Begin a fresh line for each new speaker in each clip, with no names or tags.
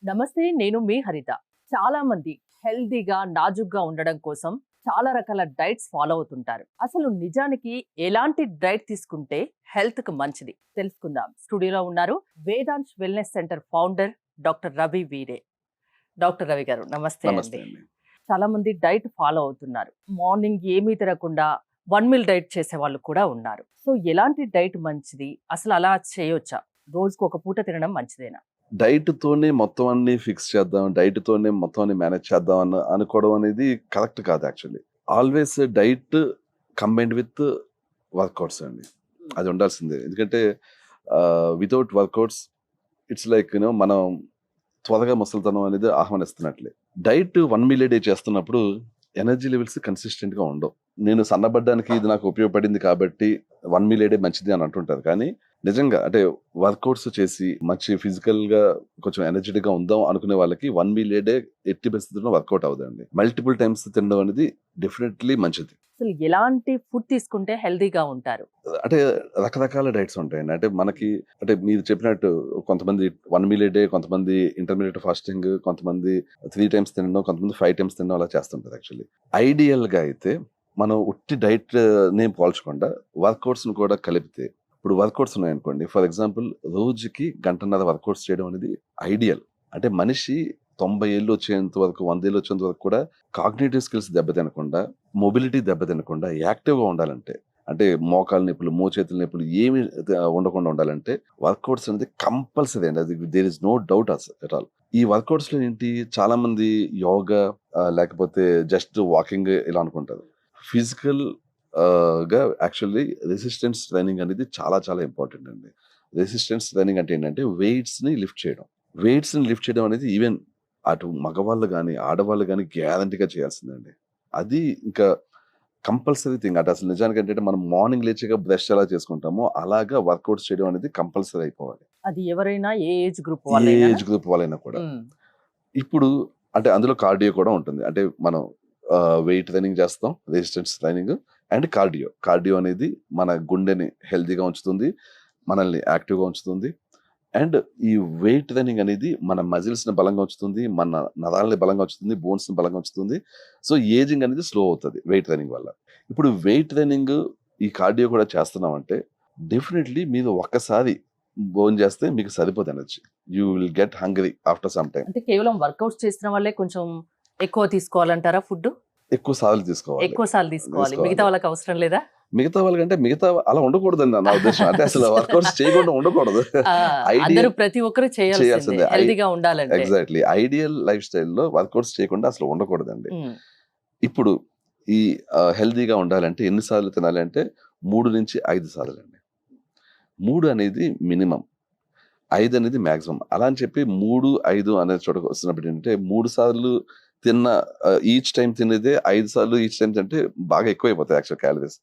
నమస్తే, నేను మీ హరిత. చాలా మంది హెల్తీగా, నాజూగ్గా ఉండడం కోసం చాలా రకాల డైట్స్ ఫాలో అవుతుంటారు. అసలు నిజానికి ఎలాంటి డైట్ తీసుకుంటే హెల్త్‌కి మంచిది? తెలుసుకుందాం. స్టూడియోలో ఉన్నారు Vedansh wellness centre founder doctor Ravi వీరే. డాక్టర్ రవి గారు నమస్తే
నమస్తే
అండి.
అండి.
చాలా మంది డైట్ ఫాలో అవుతున్నారు. మార్నింగ్ ఏమీ తినకుండా వన్ మీల్ డైట్ చేసేవాళ్ళు కూడా ఉన్నారు. సో ఎలాంటి డైట్ మంచిది? అసలు అలా చేయొచ్చా? రోజుకి ఒక పూట తినడం మంచిదేనా?
డైట్‌తోనే మొత్తం అన్నీ ఫిక్స్ చేద్దాం. డైట్‌తోనే మొత్తం అన్ని మేనేజ్ చేద్దాం అనుకోవడం అనేది కరెక్ట్ కాదు actually. Always diet combined with workouts అండి. అది ఉండాల్సిందే. ఎందుకంటే వితౌట్ వర్కౌట్స్ ఇట్స్ లైక్ మనం త్వరగా ముసలితనం అనేది ఆహ్వానిస్తున్నట్లే. డైట్ 1 మీల్ ఏ డే చేస్తున్నప్పుడు ఎనర్జీ లెవెల్స్ కన్సిస్టెంట్‌గా ఉండవు. నేను సన్నబడ్డానికి ఇది నాకు ఉపయోగపడింది కాబట్టి 1 మీల్ ఏ డే మంచిది అని అంటుంటారు. కానీ నిజంగా అంటే వర్కౌట్స్ చేసి మంచి ఫిజికల్‌గా కొంచెం ఎనర్జిటిక్‌గా ఉందాం అనుకునే వాళ్ళకి 1 మీల్ ఏ డే ఎట్టి పరిస్థితుల్లో వర్కౌట్ అవ్వదండి. మల్టిపుల్ టైమ్స్ తినడం అనేది డెఫినెట్‌లీ మంచిది.
అసలు ఎలాంటి ఫుడ్ తీసుకుంటే హెల్తీగా ఉంటారు?
అంటే రకరకాల డైట్స్ ఉంటాయండి. అంటే మనకి అంటే మీరు చెప్పినట్టు కొంతమంది 1 మీల్ ఏ డే, కొంతమంది ఇంటర్మీడియేట్ ఫాస్టింగ్, కొంతమంది 3 టైమ్స్ తినడం, కొంతమంది 5 టైమ్స్ తినడం అలా చేస్తుంటారు యాక్చువల్లీ. ఐడియల్‌గా అయితే మనం ఉట్టి డైట్‌ని పోల్చకుండా వర్కౌట్స్‌ని కూడా కలిపితే ఇప్పుడు వర్కౌట్స్ ఉన్నాయనుకోండి. ఫర్ ఎగ్జాంపుల్ రోజుకి గంటన్నర వర్కౌట్స్ చేయడం అనేది ఐడియల్. అంటే మనిషి 90 ఏళ్ళు వచ్చేంత వరకు, 100 ఏళ్ళు వచ్చేంత వరకు కూడా కాగ్నిటివ్ స్కిల్స్ దెబ్బతినకుండా, మొబిలిటీ దెబ్బతినకుండా యాక్టివ్‌గా ఉండాలంటే అంటే మోకాళ్ళ నొప్పులు, మోచేతుల నొప్పులు ఏమి ఉండకుండా ఉండాలంటే వర్కౌట్స్ అనేది కంపల్సరీ అండి. అది there is no doubt at all. ఈ వర్కౌట్స్‌లో ఏంటి చాలా మంది యోగా లేకపోతే జస్ట్ వాకింగ్ ఇలా అనుకుంటారు. ఫిజికల్ గా యాక్చువల్లీ రెసిస్టెన్స్ ట్రైనింగ్ అనేది చాలా చాలా ఇంపార్టెంట్ అండి. రెసిస్టెన్స్ ట్రైనింగ్ అంటే ఏంటంటే వెయిట్స్‌ని లిఫ్ట్ చేయడం. వెయిట్స్‌ని లిఫ్ట్ చేయడం అనేది ఈవెన్ అటు మగవాళ్ళు గాని, ఆడవాళ్ళు గాని గ్యారంటీగా చేయాల్సిందండి. అది ఇంకా కంపల్సరీ థింగ్. అంటే అసలు నిజానికి ఏంటంటే మనం మార్నింగ్ లేచాక బ్రష్ ఎలా చేసుకుంటామో అలాగా వర్కౌట్స్ చేయడం అనేది కంపల్సరీ అయిపోవాలి.
అది ఎవరైనా ఏ ఏజ్ గ్రూప్
ఏ
వాళ్ళైనానా?
ఏజ్ గ్రూప్ వాళ్ళైనా కూడా.
హ్మ్.
ఇప్పుడు అంటే అందులో కార్డియో కూడా ఉంటుంది. అంటే మనం వెయిట్ ట్రైనింగ్ చేస్తాం, resistance training and cardio. Cardio అనేది మన గుండెని హెల్తీగా ఉంచుతుంది. మనల్ని యాక్టివ్‌గా ఉంచుతుంది. అండ్ ఈ వెయిట్ ట్రైనింగ్ అనేది మన మజిల్స్‌ని బలంగా ఉంచుతుంది. మన నరాల్ని బలంగా ఉంచుతుంది. బోన్స్‌ని బలంగా ఉంచుతుంది. సో, ఏజింగ్ అనేది స్లో అవుతది వెయిట్ ట్రైనింగ్ వల్ల. ఇప్పుడు వెయిట్ ట్రైనింగ్, ఈ కార్డియో కూడా చేస్తున్నామంటే డెఫినైట్‌లీ మీరు ఒక్కసారి భోంచేస్తే మీకు సరిపోదు energy. You will get hungry after some time.
అంటే కేవలం వర్కౌట్స్ చేసిన వాళ్ళే కొంచెం ఎక్కువ తీసుకోవాలంటారా ఫుడ్డు?
ఎక్కువ సార్లు తీసుకోవాలి.
ఎక్కువ సార్లు తీసుకోవాలి. మిగతా
తీసుకోవాలి.
వాళ్ళకి అవసరం లేదా?
మిగతా వాళ్ళకంటే అలా ఉండకూడదండి నా ఉద్దేశ్యం. అంటే అసలు వర్కౌట్స్ చేయకుండా ఉండకూడదు.
ఆ! అందరూ
ఐడియల్
ప్రతి ఒక్కరు చేయాల్సిందే
చేయాల్సిందే.
హెల్తీగా ఉండాలంటే.
ఎగ్జాక్ట్‌లీ. ఐడియల్ లైఫ్ స్టైల్‌లో వర్కౌట్స్ చేయకుండా అసలు ఉండకూడదండి.
హ్మ్.
ఇప్పుడు ఈ హెల్తీగా ఉండాలంటే ఎన్ని సార్లు తినాలి అంటే 3-5 సార్లండి. 3 అనేది మినిమమ్. 5 అనేది మాక్సిమం. అలా అని చెప్పి 3, 5 అనే చోటకి వస్తున్నప్పుడు ఏంటంటే 3 సార్లు తిన్న ఈచ్ టైమ్ తినేదే 5 సార్లు ఈచ్ టైమ్ తింటే బాగా ఎక్కువైపోతాయి యాక్చువల్ క్యాలరీస్.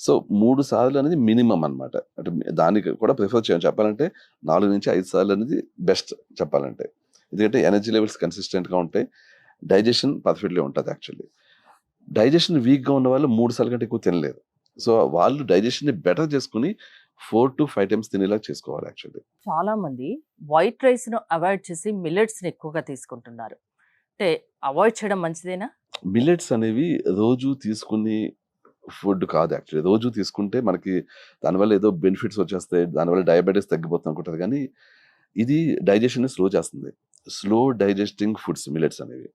సో, 3 సార్లు అనేది మినిమమ్ అన్నమాట. అంటే దానికి కూడా ప్రిఫర్ చేయను. చెప్పాలంటే 4-5 సార్లు అనేది బెస్ట్ చెప్పాలంటే. ఎందుకంటే ఎనర్జీ లెవెల్స్ కన్సిస్టెంట్‌గా ఉంటాయి. డైజెషన్ పర్ఫెక్ట్‌లీ ఉంటది యాక్చువల్లీ. డైజెషన్ వీక్‌గా ఉన్నవాళ్ళు 3 సార్ల కంటే ఎక్కువ తినలేరు. సో, వాళ్ళు డైజెషన్‌ని బెటర్ చేసుకొని 4-5 టైమ్స్ తినేలా చేసుకోవాలి యాక్చువల్లీ.
చాలా మంది వైట్ రైస్‌ను అవాయిడ్ చేసి మిల్లెట్స్‌ని ఎక్కువగా తీసుకుంటున్నారు. అంటే అవాయిడ్ చేయడం మంచిదేనా?
మిల్లెట్స్ అనేవి రోజు తీసుకునే ఫుడ్ కాదు యాక్చువల్లీ. రోజు తీసుకుంటే మనకి దానివల్ల ఏదో బెనిఫిట్స్ వచ్చేస్తాయి. దానివల్ల డయాబెటిస్ తగ్గిపోతుంది అనుకుంటారు కానీ, ఇది డైజెషన్‌ని స్లో చేస్తుంది. స్లో డైజెస్టింగ్ ఫుడ్స్ మిల్లెట్స్ అనేవి.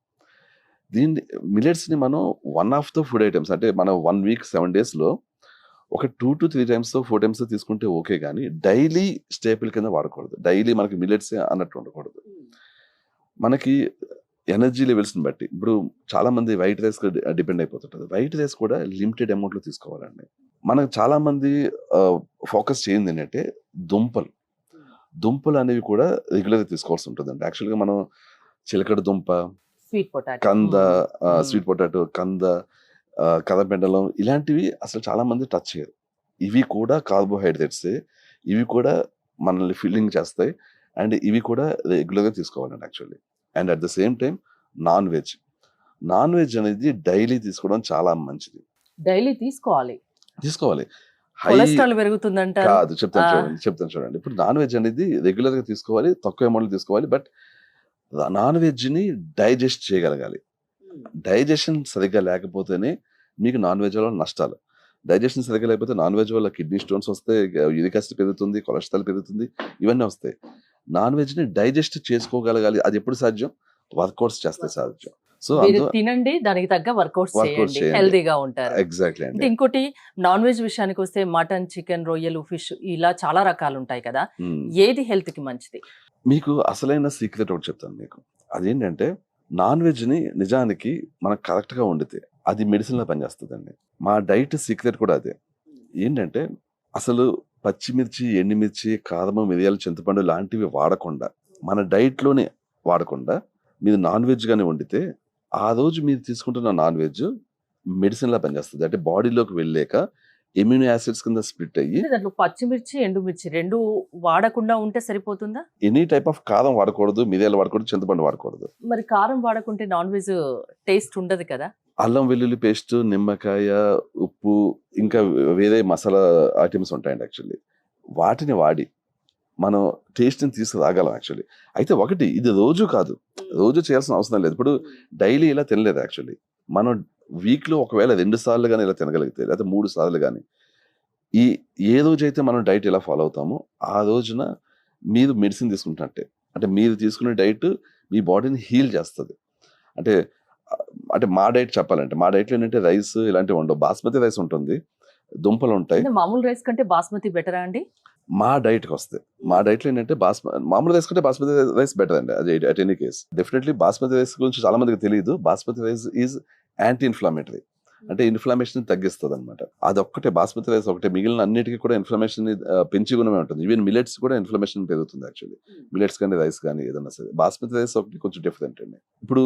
దీన్ని మిల్లెట్స్‌ని మనం one of the food items అంటే మనం 1 వీక్ 7 డేస్‌లో ఒక 2-3 టైమ్సో, 4 టైమ్సో తీసుకుంటే ఓకే గానీ, డైలీ స్టేపుల్ కింద వాడకూడదు. డైలీ మనకి మిల్లెట్సే అన్నట్టు ఉండకూడదు. మనకి ఎనర్జీ లెవెల్స్‌ని బట్టి. ఇప్పుడు చాలామంది వైట్ రైస్‌కి డిపెండ్ అయిపోతుంటారు. వైట్ రైస్ కూడా లిమిటెడ్ అమౌంట్‌లో తీసుకోవాలండి. మనకు చాలామంది ఫోకస్ చేయందేంటంటే దుంపలు. దుంపలనేవి కూడా రెగ్యులర్‌గా తీసుకోవాల్సి ఉంటదండి. యాక్చువల్‌గా మనం చిలకడ దుంప,
స్వీట్ పొటాటో.
కంద,
హ్మ్.
స్వీట్ పొటాటో, కంద, కదబెండలం ఇలాంటివి అసలు చాలామంది టచ్ చేయరు. ఇవి కూడా కార్బోహైడ్రేట్సే. ఇవి కూడా మనల్ని ఫిల్లింగ్ చేస్తాయి. అండ్ ఇవి కూడా రెగ్యులర్‌గా తీసుకోవాలండి actually. And at the same time non veg. Non veg అనేది డైలీ తీసుకోవడం చాలా మంచిది.
డైలీ తీసుకోవాలి.
తీసుకోవాలి. హై
కొలెస్ట్రాల్ పెరుగుతుందంటారు.
కాదు.
ఆ!
చెప్తాను చూడండి. ఇప్పుడు నాన్ వెజ్ అనేది రెగ్యులర్‌గా తీసుకోవాలి. తక్కువ అమౌంట్‌లో తీసుకోవాలి. బట్ నాన్ వెజ్ని డైజెస్ట్ చేయగలగాలి. డైజెషన్ సరిగ్గా లేకపోతేనే మీకు నాన్ వెజ్ వల్ల నష్టాలు. డైజెషన్ సరిగ్గా లేకపోతే నాన్ వెజ్ వల్ల కిడ్నీ స్టోన్స్ వస్తాయి, యూరిక్ యాసిడ్ పెరుగుతుంది, కొలెస్ట్రాల్ పెరుగుతుంది, ఇవన్నీ వస్తాయి. నాన్ వెజ్ని డైజెస్ట్ చేసుకోగలగాలి. అది ఎప్పుడు సాధ్యం? వర్కౌట్స్ చేస్తే సాధ్యం. సో
మీరు తినండి, దానికి తగ్గ వర్కౌట్స్
వర్కౌట్స్
చేయండి,
చేయండి.
హెల్దీగా ఉంటారు.
ఎగ్జాక్ట్లీ
అంటే
అండి.
ఇంకోటి, నాన్ వెజ్ విషయానికి వస్తే మటన్, చికెన్, రొయ్యలు, ఫిష్ ఇలా చాలా రకాలు ఉంటాయి కదా.
మ్మ్.
ఏది హెల్త్ కి మంచిది?
మీకు అసలైన సీక్రెట్ ఒకటి చెప్తాను మీకు. అదేంటంటే నాన్ వెజ్ని నిజానికి మనం కరెక్ట్గా వండితే అది మెడిసిన్లో పనిచేస్తుందండి. మా డైట్ సీక్రెట్ కూడా అదే. ఏంటంటే అసలు పచ్చిమిర్చి, ఎండుమిర్చి, కారము, మిరియాలు, చింతపండు లాంటివి వాడకుండా, మన డైట్లోనే వాడకుండా మీరు నాన్ వెజ్ గాని వండితే ఆ రోజు మీరు తీసుకుంటున్న నాన్ వెజ్ మెడిసిన్లా పనిచేస్తుంది. అంటే బాడీలోకి వెళ్ళాక ఎమ్యూనో యాసిడ్స్ కింద స్ప్లిట్ అయ్యి
అంటే దాంట్లో పచ్చిమిర్చి, ఎండుమిర్చి రెండు వాడకుండా ఉంటే సరిపోతుందా?
ఎనీ టైప్ ఆఫ్ కారం వాడకూడదు, మిరియాలు వాడకూడదు, చింతపండు వాడకూడదు.
మరి కారం వాడకుంటే నాన్ వెజ్ టేస్ట్ ఉండదు కదా.
అల్లం వెల్లుల్లి పేస్ట్, నిమ్మకాయ, ఉప్పు, ఇంకా వేరే మసాలా ఐటమ్స్ ఉంటాయండి యాక్చువల్లీ. వాటిని వాడి మనం టేస్ట్ని తీసుకురాగలం యాక్చువల్లీ. అయితే ఒకటి, ఇది రోజు కాదు, రోజు చేయాల్సిన అవసరం లేదు. ఇప్పుడు డైలీ ఇలా తినలేదు యాక్చువల్లీ. మనం వీక్లో ఒకవేళ 2 సార్లు కానీ ఇలా తినగలిగితే, లేకపోతే 3 సార్లు కానీ, ఏ రోజైతే మనం డైట్ ఇలా ఫాలో అవుతామో ఆ రోజున మీరు మెడిసిన్ తీసుకుంటున్నట్టే. అంటే మీరు తీసుకునే డైట్ మీ బాడీని హీల్ చేస్తుంది. అంటే అంటే మా డైట్ చెప్పాలంటే, మా డైట్లో ఏంటంటే రైస్ ఇలాంటివి ఉండవు. బాస్మతి రైస్ ఉంటుంది, దుంపలు ఉంటాయి.
అంటే మామూలు రైస్ కంటే బాస్మతి బెటరా అండి?
మా డైట్కి వస్తే, మా డైట్లో ఏంటంటే మామూలు రైస్ కంటే బాస్మతి రైస్ బెటర్ అండి. అది at any case. Definitely basmati rice గురించి చాలా మందికి తెలియదు. Basmati rice is anti inflammatory. అంటే ఇన్ఫ్లమేషన్ తగ్గిస్తుంది అనమాట. అదొక్కటే, బాస్మతి రైస్ ఒకటే. మిగిలిన అన్నిటికీ కూడా ఇన్ఫ్లమేషన్ పెంచి గుణమే ఉంటుంది. ఈవెన్ మిలెట్స్ కూడా ఇన్ఫ్లమేషన్ పెరుగుతుంది యాక్చువల్లీ. మిలెట్స్ కానీ రైస్ కానీ ఏదైనా సరే. బాస్మతి రైస్ ఒకటి కొంచెం డిఫరెంట్ అండి. ఇప్పుడు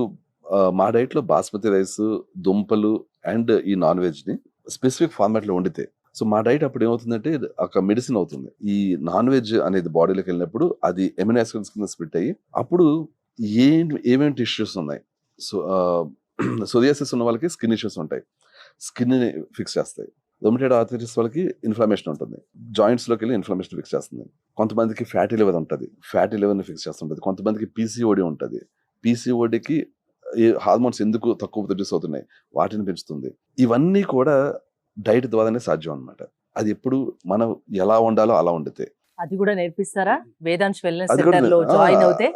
మా డైట్లో బాస్మతి రైస్, దుంపలు అండ్ ఈ నాన్ వెజ్ని స్పెసిఫిక్ ఫార్మాట్లో వండితే, సో మా డైట్ అప్పుడు ఏమవుతుందంటే ఒక మెడిసిన్ అవుతుంది. ఈ నాన్ వెజ్ అనేది బాడీలోకి వెళ్ళినప్పుడు అది ఎమినో యాసిడ్స్ కింద స్ప్లిట్ అయ్యి, అప్పుడు ఏమేమి ఇష్యూస్ ఉన్నాయి. సో సోరియాసిస్ ఉన్న వాళ్ళకి స్కిన్ ఇష్యూస్ ఉంటాయి, స్కిన్ని ఫిక్స్ చేస్తాయి. రొమటైడ్ ఆర్థరైటిస్ వాళ్ళకి ఇన్ఫ్లమేషన్ ఉంటుంది, జాయింట్స్లోకి వెళ్ళి ఇన్ఫ్లమేషన్ ఫిక్స్ చేస్తుంది. కొంతమందికి ఫ్యాటీ లివర్ ఉంటుంది, ఫ్యాటీ లివర్ని ఫిక్స్ చేస్తుంటుంది. కొంతమందికి పీసీఓడి ఉంటుంది, పీసీఓడికి హార్మోన్స్ ఎందుకు తక్కువ ప్రొడ్యూస్ అవుతున్నాయి వాటిని పెంచుతుంది. ఇవన్నీ కూడా డైట్ ద్వారానే సాధ్యం అనమాట. అది ఎప్పుడు మనం ఎలా వండాలో అలా వండితే.
అది కూడా నేర్పిస్తారా వేదాంశ్ వెల్నెస్
అది కూడా
సెంటర్ లో జాయిన్ అవుతే?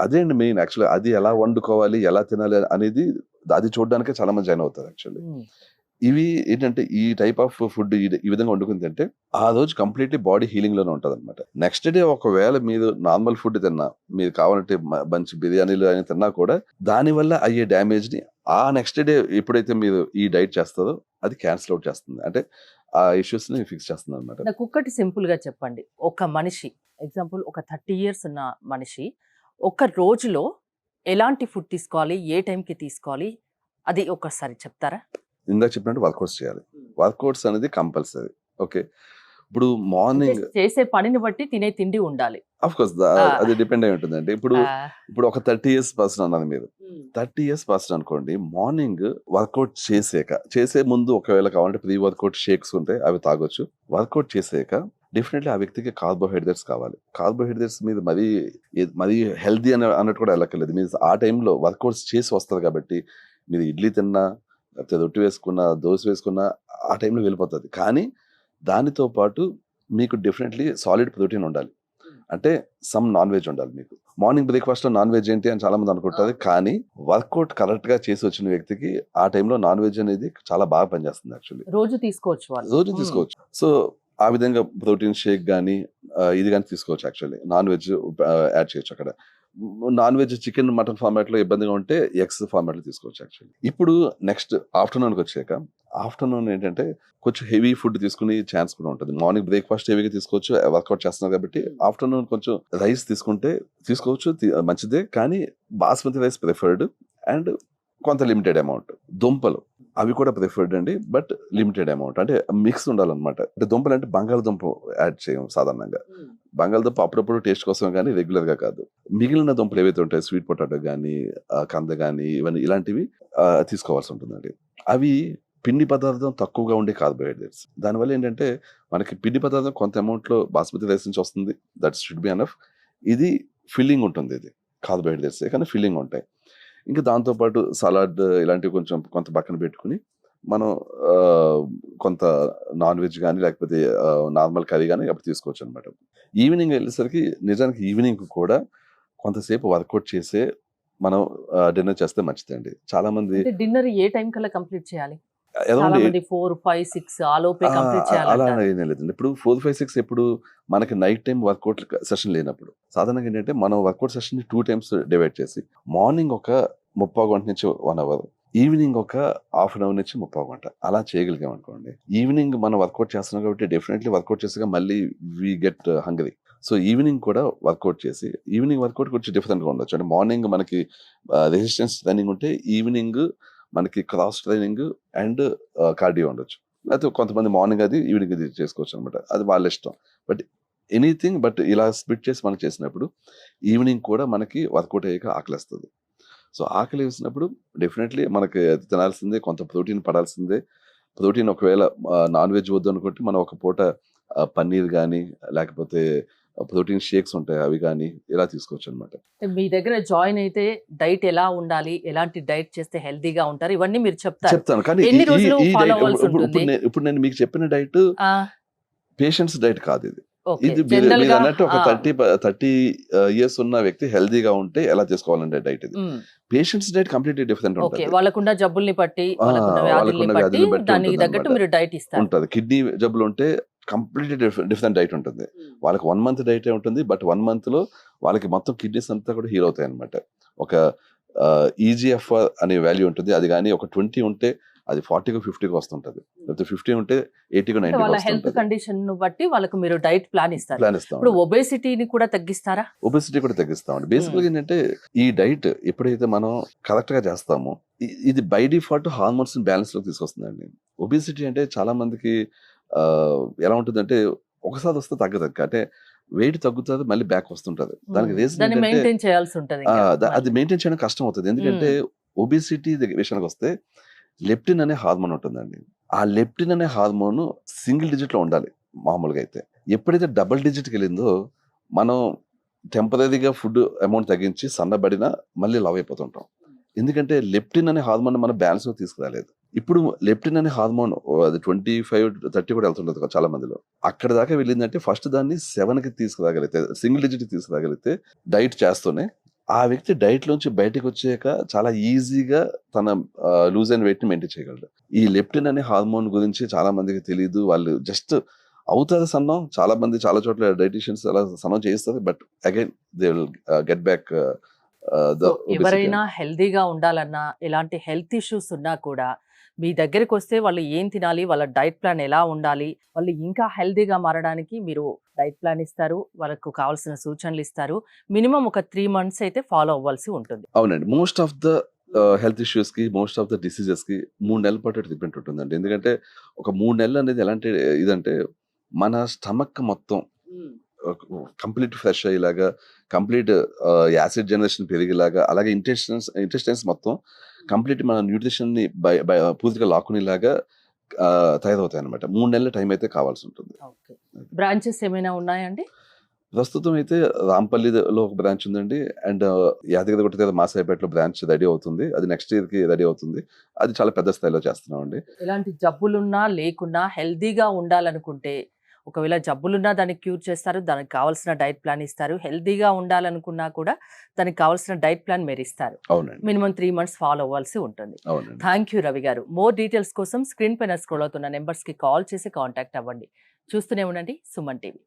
అదే అండి మెయిన్ యాక్చువల్లీ. అది ఎలా వండుకోవాలి, ఎలా తినాలి అనేది అది చూడడానికే చాలా మంది జాయిన్ అవుతారు యాక్చువల్లీ. ఇవి ఏంటంటే ఈ టైప్ ఆఫ్ ఫుడ్ ఈ విధంగా వండుకుంది అంటే ఆ రోజు కంప్లీట్లీ బాడీ హీలింగ్ లోనే ఉంటుంది అనమాట. నెక్స్ట్ డే ఒకవేళ మీరు నార్మల్ ఫుడ్ తిన్నా, మీరు కావాలంటే మంచి బిర్యానీలు అని తిన్నా కూడా దానివల్ల అయ్యే డ్యామేజ్ ని ఆ నెక్స్ట్ డే ఎప్పుడైతే మీరు ఈ డైట్ చేస్తారో అది క్యాన్సిల్ అవుట్ చేస్తుంది. అంటే ఆ ఇష్యూస్ ని ఫిక్స్ చేస్తుంది అనమాట.
నాకు ఒక్కటి సింపుల్ గా చెప్పండి. ఒక మనిషి ఎగ్జాంపుల్, ఒక 30 years ఉన్న మనిషి ఒక రోజులో ఎలాంటి ఫుడ్ తీసుకోవాలి, ఏ టైంకి తీసుకోవాలి, అది ఒకసారి చెప్తారా?
ఇందాక చెప్పినట్టు వర్కౌట్స్ చేయాలి. వర్కౌట్స్ అనేది కంపల్సరీ. ఓకే, ఇప్పుడు
అంటే
మార్నింగ్
చేసే పనిని బట్టి తినే తిండి ఉండాలి.
ఆఫ్ కోర్స్ అది డిపెండ్ అయి ఉంటుందండి. ఇప్పుడు ఒక 30 years పర్సన్ అన్నది మీరు 30 years పర్సన్ అనుకోండి, మార్నింగ్ వర్కౌట్ చేసే ముందు ఒకవేళ కావాలంటే ప్రీ వర్కౌట్ షేక్స్ ఉంటాయి, అవి తాగొచ్చు. వర్కౌట్ చేసాక డెఫినెట్లీ ఆ వ్యక్తికి కార్బోహైడ్రేట్స్ కావాలి. కార్బోహైడ్రేట్స్ మీద మరీ హెల్దీ అన్నట్టు కూడా వెళ్ళక్కర్లేదు. మీరు ఆ టైంలో వర్కౌట్స్ చేసి వస్తారు కాబట్టి మీరు ఇడ్లీ తిన్నా, లేకపోతే రొట్టి వేసుకున్నా, దోశ వేసుకున్నా ఆ టైంలో వెళ్ళిపోతుంది. కానీ దానితో పాటు మీకు డెఫినెట్లీ సాలిడ్ ప్రోటీన్ ఉండాలి. అంటే సమ్ నాన్ వెజ్ ఉండాలి మీకు. మార్నింగ్ బ్రేక్ఫాస్ట్ లో నాన్ వెజ్ ఏంటి అని చాలా మంది అనుకుంటారు, కానీ వర్కౌట్ కరెక్ట్ గా చేసి వచ్చిన వ్యక్తికి ఆ టైంలో నాన్ వెజ్ అనేది చాలా బాగా పనిచేస్తుంది యాక్చువల్లీ.
రోజు తీసుకోవచ్చు వాళ్ళు.
రోజు తీసుకోవచ్చు. సో ఆ విధంగా ప్రోటీన్ షేక్ కానీ ఇది కానీ తీసుకోవచ్చు యాక్చువల్లీ. నాన్ వెజ్ యాడ్ చేయొచ్చు అక్కడ. Non veg chicken, mutton format లో ఇబ్బందిగా ఉంటే ఎగ్స్ ఫార్మాట్ లో తీసుకోవచ్చు యాక్చువల్లీ. ఇప్పుడు నెక్స్ట్ ఆఫ్టర్నూన్కి వచ్చాక, ఆఫ్టర్నూన్ ఏంటంటే కొంచెం హెవీ ఫుడ్ తీసుకునే ఛాన్స్ కూడా ఉంటుంది. మార్నింగ్ బ్రేక్ఫాస్ట్ హెవీగా తీసుకోవచ్చు, వర్కౌట్ చేస్తున్నారు కాబట్టి. ఆఫ్టర్నూన్ కొంచెం రైస్ తీసుకోవచ్చు, మంచిదే. కానీ బాస్మతి రైస్ ప్రిఫర్డ్ అండ్ కొంత లిమిటెడ్ అమౌంట్. దుంపలు అవి కూడా ప్రిఫర్డ్ అండి, బట్ లిమిటెడ్ అమౌంట్. అంటే మిక్స్ ఉండాలన్నమాట. అంటే దుంపలు అంటే బంగాళదుంప యాడ్ చేయం సాధారణంగా. బంగాళదుంప అప్పుడప్పుడు టేస్ట్ కోసం కానీ రెగ్యులర్ గా కాదు. మిగిలిన దుంపలు ఏవైతే ఉంటాయి, స్వీట్ పొటాటో కానీ, కంద కానీ, ఇవన్నీ ఇలాంటివి తీసుకోవాల్సి ఉంటుందండి. అవి పిండి పదార్థం తక్కువగా ఉండే కార్బోహైడ్రేట్స్. దానివల్ల ఏంటంటే మనకి పిండి పదార్థం కొంత అమౌంట్ లో బాస్మతి రైస్ నుంచి వస్తుంది, దట్ షుడ్ బి ఎనఫ్. ఇది ఫిల్లింగ్ ఉంటుంది. ఇది కార్బోహైడ్రేట్స్ కానీ ఫిల్లింగ్ ఉంటాయి. ఇంకా దాంతోపాటు సలాడ్ ఇలాంటివి కొంత పక్కన పెట్టుకుని మనం కొంత నాన్ వెజ్ కానీ లేకపోతే నార్మల్ కర్రీ కానీ అప్పుడు తీసుకోవచ్చు అనమాట. ఈవినింగ్ వెళ్ళేసరికి నిజానికి ఈవినింగ్ కూడా కొంతసేపు వర్కౌట్ చేసే మనం డిన్నర్ చేస్తే మంచిదండి. చాలా మంది
డిన్నర్ ఏ టైం కల్లా కంప్లీట్ చేయాలి?
అరౌండ్
చాలా మంది 4, 5, 6 ఆలోపే కంప్లీట్
అలా
చేయాలంటారు.
ఏం లేదండి. ఇప్పుడు 4, 5, 6 ఎప్పుడు మనకి నైట్ టైం వర్కౌట్ సెషన్ లేనప్పుడు సాధారణంగా ఏంటంటే మనం వర్కౌట్ సెషన్ 2 టైమ్స్ డివైడ్ చేసి మార్నింగ్ ఒక 30 గంట నుంచి 1 అవర్, ఈవినింగ్ ఒక హాఫ్ అన్ అవర్ నుంచి 30 గంట అలా చేయగలిగాం అనుకోండి. ఈవినింగ్ మనం వర్కౌట్ చేస్తున్నాం కాబట్టి డెఫినెట్లీ వర్కౌట్ చేసాక మళ్ళీ we get hungry. So evening కూడా వర్కౌట్ చేసి ఈవినింగ్ వర్కౌట్ కొంచెం డిఫరెంట్గా ఉండొచ్చు. అంటే మార్నింగ్ మనకి రెసిస్టెన్స్ ట్రైనింగ్ ఉంటే ఈవినింగ్ మనకి క్రాస్ ట్రైనింగ్ అండ్ కార్డియో ఉండొచ్చు. లేకపోతే కొంతమంది మార్నింగ్ అది ఈవినింగ్ అది చేసుకోవచ్చు అనమాట. అది వాళ్ళ ఇష్టం. బట్ ఎనీథింగ్ బట్ ఇలా స్ప్లిట్ చేసి మనం చేసినప్పుడు ఈవినింగ్ కూడా మనకి వర్కౌట్ అయ్యాక ఆకలిస్తుంది. సో ఆకలి వేసినప్పుడు డెఫినెట్లీ మనకి అది తినాల్సిందే, కొంత ప్రోటీన్ పడాల్సిందే. ప్రోటీన్ ఒకవేళ నాన్ వెజ్ వద్దు అనుకుంటే మనం ఒక పూట పన్నీర్ కానీ లేకపోతే ప్రోటీన్ షేక్స్ ఉంటాయి అవి కానీ ఇలా తీసుకోవచ్చు అనమాట.
మీ దగ్గర జాయిన్ అయితే డైట్ ఎలా ఉండాలి, ఎలాంటి డైట్ చేస్తే హెల్తీగా ఉంటారు, ఇవన్నీ మీరు
చెప్తాను. కానీ
ఎన్ని రోజులు follow అవ్వాల్సి ఉంటుంది?
ఇప్పుడు నేను మీకు చెప్పిన డైట్ పేషెంట్స్ డైట్ కాదు ఇది.
Okay.
ఇది
General
మీరు
గా,
అన్నట్టు ఒక 30 ఇయర్స్ ఉన్న వ్యక్తి హెల్దీగా ఉంటే ఎలా చేసుకోవాలంటే డైట్ ఇది. Patients diet completely different
okay,
ఉంటుంది.
వాళ్ళకున్న జబ్బుల్ని బట్టి, వాళ్ళకున్న వ్యాధుల్ని బట్టి దానికి తగ్గట్టు మీరు డైట్ ఇస్తారు.
ఉంటుంది. కిడ్నీ జబ్బులు ఉంటే కంప్లీట్లీ డిఫరెంట్ డైట్ ఉంటుంది. వాళ్ళకి 1 మంత్ డైట్ ఉంటుంది. బట్ 1 మంత్ లో వాళ్ళకి మొత్తం కిడ్నీస్ అంతా కూడా హీల్ అవుతాయి అనమాట. ఒక ఈజీఎఫ్ఆర్ అనే వాల్యూ ఉంటుంది. అది కానీ ఒక 20 ఉంటే అది 40కి 50కి వస్తుంటది. లేకపోతే 50 ఉంటే 80కి
వాళ్ళ
90కి
హెల్త్
వస్తుంటది.
కండిషన్ ను బట్టి వాళ్ళకు మీరు డైట్ ప్లాన్ ఇస్తారు.
ప్లాన్ ఇస్తాం.
ఇప్పుడు ఒబేసిటీని కూడా తగ్గిస్తారా?
ఒబెసిటీ కూడా తగ్గిస్తామండి. బేసికల్గా ఏంటంటే ఈ డైట్ ఎప్పుడైతే మనం కరెక్ట్ గా చేస్తామో ఇది బై డిఫాల్ట్ హార్మోన్స్ బ్యాలెన్స్ లోకి తీసుకొస్తుందండి. ఒబెసిటీ అంటే చాలా మందికి ఎలా ఉంటుందంటే ఒకసారి వస్తే తగ్గదు. అంటే వెయిట్ తగ్గుతుంది మళ్ళీ బ్యాక్ వస్తుంటది. దానికి రీజన్
దాన్ని
ఏంటంటే
మెయింటైన్ చేయాల్సి ఉంటుంది.
అది మెయింటైన్ చేయడం కష్టం అవుతుంది. ఎందుకంటే ఒబెసిటీ విషయానికి వస్తే లెప్టిన్ అనే హార్మోన్ ఉంటుందండి. ఆ లెప్టిన్ అనే హార్మోన్ సింగిల్ డిజిట్ లో ఉండాలి మామూలుగా అయితే. ఎప్పుడైతే డబుల్ డిజిట్కి వెళ్ళిందో మనం టెంపరీగా ఫుడ్ అమౌంట్ తగ్గించి సన్నబడినా మళ్ళీ లవ్ అయిపోతుంటాం. ఎందుకంటే లెప్టిన్ అనే హార్మోన్ మన బ్యాలెన్స్ లో తీసుకురాలేదు. ఇప్పుడు లెప్టిన్ అనే హార్మోన్ అది 25, 30 కూడా వెళ్తుంటది చాలా మందిలో. అక్కడ దాకా వెళ్ళిందంటే ఫస్ట్ దాన్ని 7కి తీసుకురాగలిగితే, సింగిల్ డిజిట్ తీసుకురాగలిగితే డైట్ చేస్తూనే ఆ వ్యక్తి డైట్ లోంచి బయటకు వచ్చాక చాలా ఈజీగా తన లూజ్ అండ్ వెయిట్ ని మెయింటైన్ చేయగలడు. ఈ లెప్టిన్ అనే హార్మోన్ గురించి చాలా మందికి తెలియదు. వాళ్ళు జస్ట్ అవుతుంది సన్నం. చాలా మంది చాలా చోట్ల డైటీషియన్స్ అలా సన్నం చేస్తారు. But again they will get back.
ఎవరైనా హెల్దీగా ఉండాలన్నా, ఎలాంటి హెల్త్ ఇష్యూస్ ఉన్నా కూడా మీ దగ్గరికి వస్తే వాళ్ళు ఏం తినాలి, వాళ్ళ డైట్ ప్లాన్ ఎలా ఉండాలి, వాళ్ళు ఇంకా హెల్దీగా మారడానికి మీరు డైట్ ప్లాన్ ఇస్తారు, వాళ్ళకు కావాల్సిన సూచనలు ఇస్తారు. మినిమం ఒక 3 months అయితే ఫాలో అవ్వాల్సి ఉంటుంది.
అవునండి. Most of the health issues కి, మోస్ట్ ఆఫ్ ద డిసీజెస్ కి 3 నెలల పాటు ట్రీట్మెంట్ ఉంటుందండి. ఎందుకంటే ఒక 3 నెలలు అనేది ఎలాంటి ఇదంటే మన స్టమక్ మొత్తం కంప్లీట్ ఫ్రెష్ అయ్యేలాగా, కంప్లీట్ యాసిడ్ జనరేషన్ పెరిగేలాగా, అలాగే ఇంటెస్టైన్స్ మొత్తం కంప్లీట్ మన న్యూట్రిషన్ ని పూర్తిగా లాక్కునేలాగా తయారవుతాయి అనమాట. 3 నెలల టైం అయితే కావాల్సి ఉంటుంది.
బ్రాంచెస్ ఏమైనా ఉన్నాయండి?
ప్రస్తుతం అయితే రాంపల్లిలో ఒక బ్రాంచ్ ఉందండి. అండ్ యాదగిరిగుట్ట దగ్గర మాసాయిపేటలో బ్రాంచ్ రెడీ అవుతుంది. అది నెక్స్ట్ ఇయర్ కి రెడీ అవుతుంది. అది చాలా పెద్ద స్థాయిలో చేస్తున్నాం అండి.
ఎలాంటి జబ్బులున్నా లేకున్నా హెల్దీగా ఉండాలనుకుంటే, ఒకవేళ జబ్బులున్నా దానికి క్యూర్ చేస్తారు, దానికి కావాల్సిన డైట్ ప్లాన్ ఇస్తారు. హెల్దీగా ఉండాలనుకున్నా కూడా దానికి కావాల్సిన డైట్ ప్లాన్ మీరు ఇస్తారు.
అవునండి.
మినిమం 3 months ఫాలో అవ్వాల్సి ఉంటుంది.
అవునండి.
థ్యాంక్ యూ రవి గారు. మోర్ డీటెయిల్స్ కోసం స్క్రీన్ పైన స్క్రోల్ అవుతున్న నెంబర్స్ కి కాల్ చేసి కాంటాక్ట్ అవ్వండి. చూస్తూనే ఉండండి సుమన్ టీవీ.